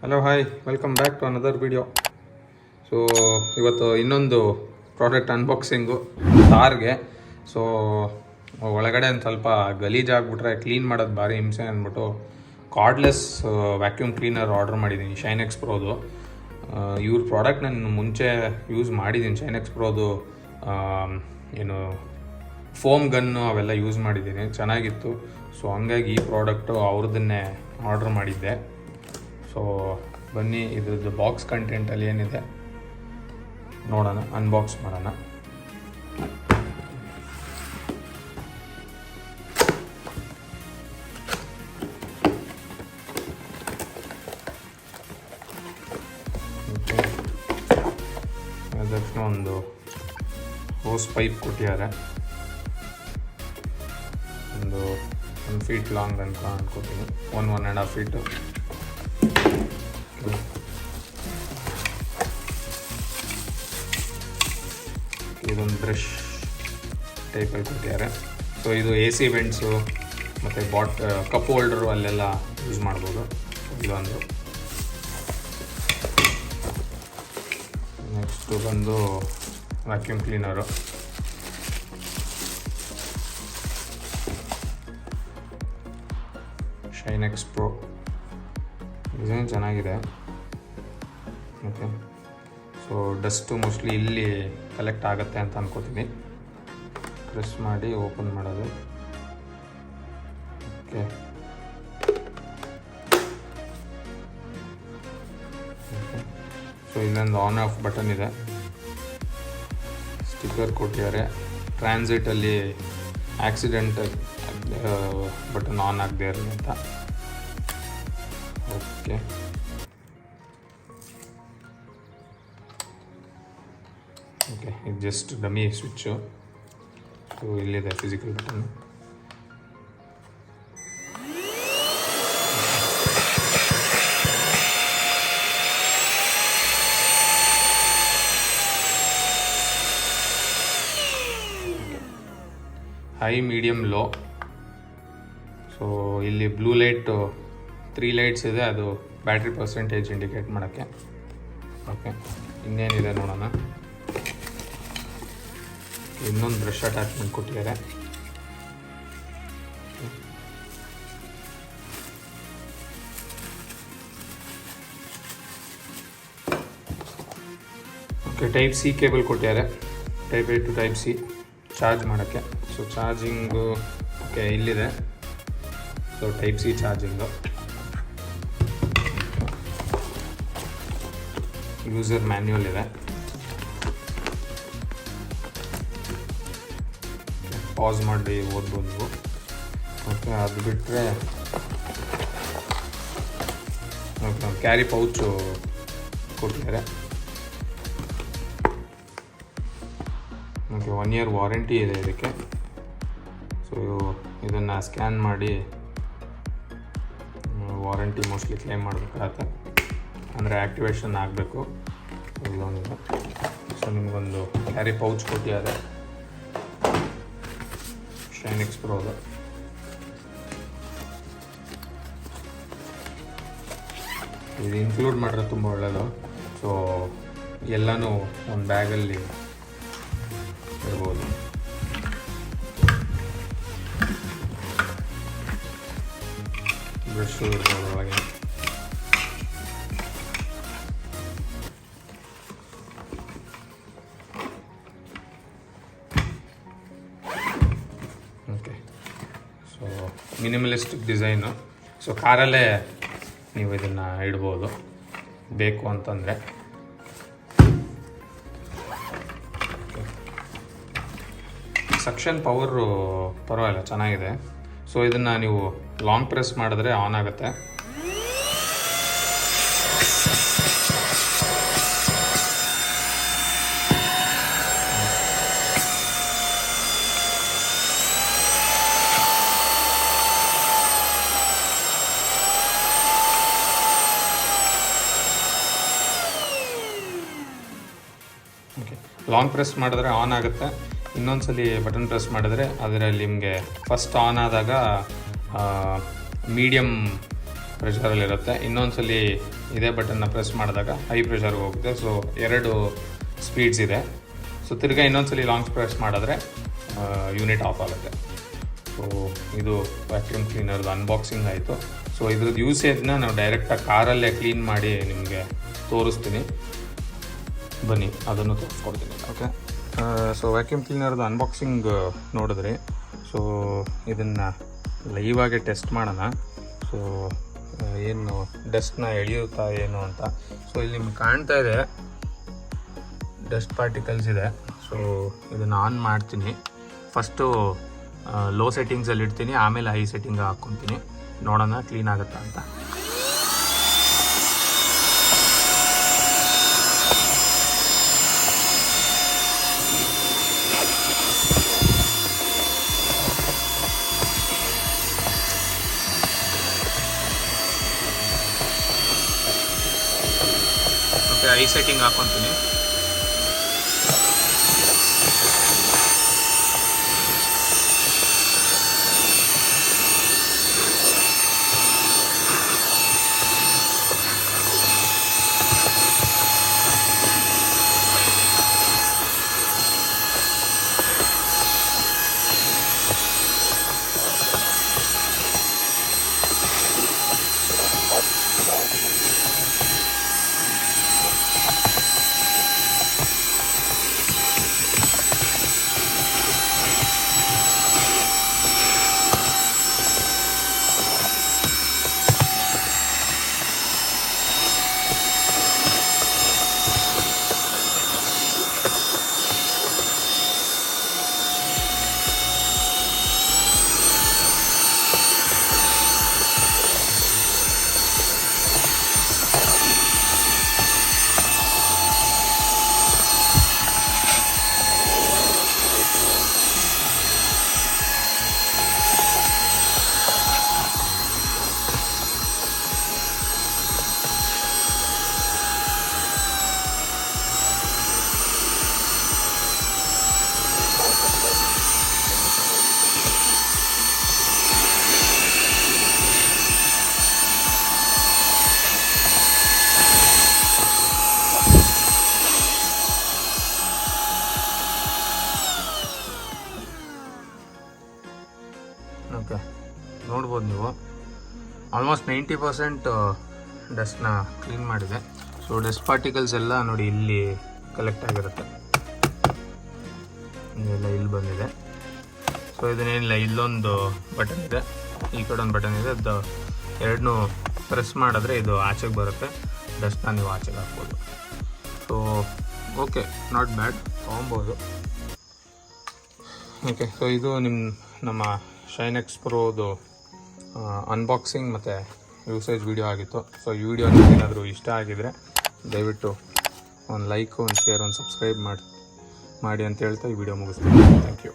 Hello hi welcome back to another video. So ಇವತ್ತು ಇನ್ನೊಂದು product unboxing ತಾರ್ಗೆ. So ಒಳಗಡೆ ಒಂದು ಸ್ವಲ್ಪ ಗಲೀಜಾಗ್ಬಿಟ್ರೆ ಕ್ಲೀನ್ ಮಾಡೋದು ಭಾರಿ ಹಿಂಸೆ ಅಂದ್ಬಿಟ್ಟು ಕಾರ್ಡ್ಲೆಸ್ ವ್ಯಾಕ್ಯೂಮ್ ಕ್ಲೀನರ್ ಆರ್ಡರ್ ಮಾಡಿದ್ದೀನಿ, ಶೈನೆಕ್ಸ್ ಪ್ರೋದು. ಇವ್ರ ಪ್ರಾಡಕ್ಟ್ ನಾನು ಮುಂಚೆ ಯೂಸ್ ಮಾಡಿದ್ದೀನಿ, ಶೈನೆಕ್ಸ್ ಪ್ರೋದು ಏನು ಫೋಮ್ ಗನ್ನು ಅವೆಲ್ಲ ಯೂಸ್ ಮಾಡಿದ್ದೀನಿ, ಚೆನ್ನಾಗಿತ್ತು. ಸೊ ಹಂಗಾಗಿ ಈ ಪ್ರಾಡಕ್ಟು ಅವ್ರದ್ದನ್ನೇ ಆರ್ಡ್ರ್ ಮಾಡಿದ್ದೆ. ಸೊ ಬನ್ನಿ ಇದ್ರದ್ದು ಬಾಕ್ಸ್ ಕಂಟೆಂಟಲ್ಲಿ ಏನಿದೆ ನೋಡೋಣ, ಅನ್ಬಾಕ್ಸ್ ಮಾಡೋಣ. ಅದಕ್ಕೆ ಒಂದು ಹೋಸ್ ಪೈಪ್ ಕೊಟ್ಟಿದ್ದಾರೆ, ಒಂದು 1 ಫೀಟ್ ಲಾಂಗ್ ಅಂತ ಅನ್ಕೋತೀನಿ, 1.5 ಫೀಟು. ಇದೊಂದು ಬ್ರಷ್ ಟೈಪಲ್ಲಿ ಕೊಟ್ಟಿದ್ದಾರೆ. ಸೊ ಇದು ಎ ಸಿ ವೆಂಟ್ಸು ಮತ್ತು ಕಪ್ ಹೋಲ್ಡರು ಅಲ್ಲೆಲ್ಲ ಯೂಸ್ ಮಾಡ್ಬೋದು. ಇದೊಂದು. ನೆಕ್ಸ್ಟು ಬಂದು ವ್ಯಾಕ್ಯೂಮ್ ಕ್ಲೀನರು. ಶೈನೆಕ್ಸ್ ಪ್ರೋ ಡಿಸೈನ್ ಚೆನ್ನಾಗಿದೆ. ಓಕೆ, ಸೊ ಡಸ್ಟು ಮೋಸ್ಟ್ಲಿ ಇಲ್ಲಿ ಕಲೆಕ್ಟ್ ಆಗುತ್ತೆ ಅಂತ ಅನ್ಕೋತೀನಿ. ಪ್ರೆಸ್ ಮಾಡಿ ಓಪನ್ ಮಾಡೋದು. ಓಕೆ, ಸೊ ಇಲ್ಲೊಂದು ಆನ್ ಆಫ್ ಬಟನ್ ಇದೆ, ಸ್ಟಿಕ್ಕರ್ ಕೊಟ್ಟಿದ್ದಾರೆ. ಟ್ರಾನ್ಸಿಟಲ್ಲಿ ಆಕ್ಸಿಡೆಂಟ್ ಬಟನ್ ಆನ್ ಆಗದೆ ಇರಲಿ ಅಂತ. ಓಕೆ, ಓಕೆ, ಇದು ಜಸ್ಟ್ ಡಮ್ಮಿ ಸ್ವಿಚ್ಚು. ಸೊ ಇಲ್ಲಿದೆ physical button. High, medium, low. So ಇಲ್ಲಿ ಬ್ಲೂ ಲೈಟು 3 ಲೈಟ್ಸ್ ಇದೆ, ಅದು ಬ್ಯಾಟ್ರಿ ಪರ್ಸೆಂಟೇಜ್ ಇಂಡಿಕೇಟ್ ಮಾಡೋಕ್ಕೆ. ಓಕೆ, ಇನ್ನೇನಿದೆ ನೋಡೋಣ. ಇನ್ನೊಂದು ಬ್ರಷ್ ಅಟ್ಯಾಚ್ಮೆಂಟ್ ಕೊಟ್ಟಿದ್ದಾರೆ. ಓಕೆ, ಟೈಪ್ ಸಿ ಕೇಬಲ್ ಕೊಟ್ಟಿದ್ದಾರೆ, type A to type C charge ಮಾಡೋಕ್ಕೆ. ಸೊ ಚಾರ್ಜಿಂಗು ಓಕೆ ಇಲ್ಲಿದೆ. So type C charging. User manual ಇದೆ. ಪಾಸ್ ಮಾಡಿ ಓದ್ಬೋದು ನೀವು. ಓಕೆ, ಅದು ಬಿಟ್ಟರೆ ಓಕೆ ಕ್ಯಾರಿ ಪೌಚು ಕೊಟ್ಟಿದ್ದಾರೆ. ಓಕೆ, 1 ಇಯರ್ ವಾರಂಟಿ ಇದೆ ಇದಕ್ಕೆ. ಸೊ ಇದನ್ನು ಸ್ಕ್ಯಾನ್ ಮಾಡಿ ವಾರಂಟಿ ಮೋಸ್ಟ್ಲಿ ಕ್ಲೇಮ್ ಮಾಡಬೇಕಾಗತ್ತೆ, ಅಂದರೆ ಆ್ಯಕ್ಟಿವೇಶನ್ ಆಗಬೇಕು. ಇದೊಂದು. ಸೊ ನಿಮಗೊಂದು ಕ್ಯಾರಿ ಪೌಚ್ ಕೊಟ್ಟಿದ್ದಾರೆ ಶೈನೆಕ್ಸ್ ಪ್ರೋದು. ಇದು ಇನ್ಕ್ಲೂಡ್ ಮಾಡಿದ್ರೆ ತುಂಬ ಒಳ್ಳೆಯದು. ಸೊ ಎಲ್ಲನೂ ಒಂದು ಬ್ಯಾಗಲ್ಲಿ ಇರ್ಬೋದು. ಬ್ರಷು ಇರ್ಬೋದು ಒಳಗೆ. Okay, so minimalistic design. So ಕಾರಲ್ಲೇ ನೀವು ಇದನ್ನು ಇಡ್ಬೋದು ಬೇಕು ಅಂತಂದರೆ. ಸಕ್ಷನ್ ಪವರು ಪರವಾಗಿಲ್ಲ, ಚೆನ್ನಾಗಿದೆ. ಸೊ ಇದನ್ನು ನೀವು ಲಾಂಗ್ ಪ್ರೆಸ್ ಮಾಡಿದ್ರೆ ಆನ್ ಆಗುತ್ತೆ. ಓಕೆ, ಲಾಂಗ್ ಪ್ರೆಸ್ ಮಾಡಿದ್ರೆ ಆನ್ ಆಗುತ್ತೆ. ಇನ್ನೊಂದ್ಸಲಿ ಬಟನ್ ಪ್ರೆಸ್ ಮಾಡಿದ್ರೆ ಅದರಲ್ಲಿ ನಿಮಗೆ ಫಸ್ಟ್ ಆನ್ ಆದಾಗ ಮೀಡಿಯಮ್ ಪ್ರೆಷರಲ್ಲಿರುತ್ತೆ. ಇನ್ನೊಂದ್ಸಲಿ ಇದೇ ಬಟನ್ನ ಪ್ರೆಸ್ ಮಾಡಿದಾಗ ಹೈ ಪ್ರೆಷರ್ಗೆ ಹೋಗುತ್ತೆ. ಸೊ 2 ಸ್ಪೀಡ್ಸ್ ಇದೆ. ಸೊ ತಿರ್ಗಾ ಇನ್ನೊಂದ್ಸಲಿ ಲಾಂಗ್ ಪ್ರೆಸ್ ಮಾಡಿದ್ರೆ ಯೂನಿಟ್ ಆಫ್ ಆಗುತ್ತೆ. ಸೊ ಇದು ವ್ಯಾಕ್ಯೂಮ್ ಕ್ಲೀನರ್ದು ಅನ್ಬಾಕ್ಸಿಂಗ್ ಆಯಿತು. ಸೊ ಇದ್ರದ್ದು ಯೂಸೇಜ್ನ ನಾವು ಡೈರೆಕ್ಟಾಗಿ ಕಾರಲ್ಲೇ ಕ್ಲೀನ್ ಮಾಡಿ ನಿಮಗೆ ತೋರಿಸ್ತೀನಿ. ಬನ್ನಿ ಅದನ್ನು ತೋರಿಸ್ಕೊಡ್ತೀನಿ. ಓಕೆ, ಸೊ ವ್ಯಾಕ್ಯೂಮ್ ಕ್ಲೀನರ್ದು ಅನ್ಬಾಕ್ಸಿಂಗ್ ನೋಡಿದ್ರಿ. ಸೊ ಇದನ್ನು ಲೈವಾಗೆ ಟೆಸ್ಟ್ ಮಾಡೋಣ. ಸೊ ಏನು ಡಸ್ಟ್ನ ಎಳೆಯುತ್ತಾ ಏನು ಅಂತ. ಸೊ ಇಲ್ಲಿ ನಿಮ್ಗೆ ಕಾಣ್ತಾ ಇದೆ ಡಸ್ಟ್ ಪಾರ್ಟಿಕಲ್ಸ್ ಇದೆ. ಸೊ ಇದನ್ನು ಆನ್ ಮಾಡ್ತೀನಿ. ಫಸ್ಟು ಲೋ ಸೆಟ್ಟಿಂಗ್ಸಲ್ಲಿ ಇಡ್ತೀನಿ, ಆಮೇಲೆ ಹೈ ಸೆಟ್ಟಿಂಗ್ ಹಾಕ್ಕೊತೀನಿ. ನೋಡೋಣ ಕ್ಲೀನ್ ಆಗುತ್ತಾ ಅಂತ. ಓಕೆ, ಹೈ ಸೆಟ್ಟಿಂಗ್ ಹಾಕ್ಕೊತೀನಿ. ಓಕೆ, ನೋಡ್ಬೋದು ನೀವು ಆಲ್ಮೋಸ್ಟ್ 90% ಡಸ್ಟ್ನ ಕ್ಲೀನ್ ಮಾಡಿದೆ. ಸೊ ಡಸ್ಟ್ ಪಾರ್ಟಿಕಲ್ಸ್ ಎಲ್ಲ ನೋಡಿ ಇಲ್ಲಿ ಕಲೆಕ್ಟ್ ಆಗಿರುತ್ತೆ. ಇದೆಲ್ಲ ಇಲ್ಲಿ ಬಂದಿದೆ. ಸೊ ಇದನ್ನೇನಿಲ್ಲ, ಇಲ್ಲೊಂದು ಬಟನ್ ಇದೆ, ಈ ಕಡೆ ಒಂದು ಬಟನ್ ಇದೆ. ಅದು ಎರಡನ್ನೂ ಪ್ರೆಸ್ ಮಾಡಿದ್ರೆ ಇದು ಆಚೆಗೆ ಬರುತ್ತೆ. ಡಸ್ಟ್ನ ನೀವು ಆಚೆಗೆ ಹಾಕ್ಬೋದು. ಸೊ ಓಕೆ, ನಾಟ್ ಬ್ಯಾಡ್, ತೊಗೊಬೋದು. ಓಕೆ, ಸೊ ಇದು ನಮ್ಮ ಶೈನೆಕ್ಸ್ ಪ್ರೋದು ಅನ್ಬಾಕ್ಸಿಂಗ್ ಮತ್ತು ಯೂಸೇಜ್ ವಿಡಿಯೋ ಆಗಿತ್ತು. ಸೊ ಈ ವಿಡಿಯೋ ಏನಾದರೂ ಇಷ್ಟ ಆಗಿದರೆ ದಯವಿಟ್ಟು ಒಂದು ಲೈಕ್, ಒಂದು ಶೇರ್, ಒಂದು ಸಬ್ಸ್ಕ್ರೈಬ್ ಮಾಡಿ ಅಂತ ಹೇಳ್ತಾ ಈ ವಿಡಿಯೋ ಮುಗಿಸ್ತೀನಿ. Thank you.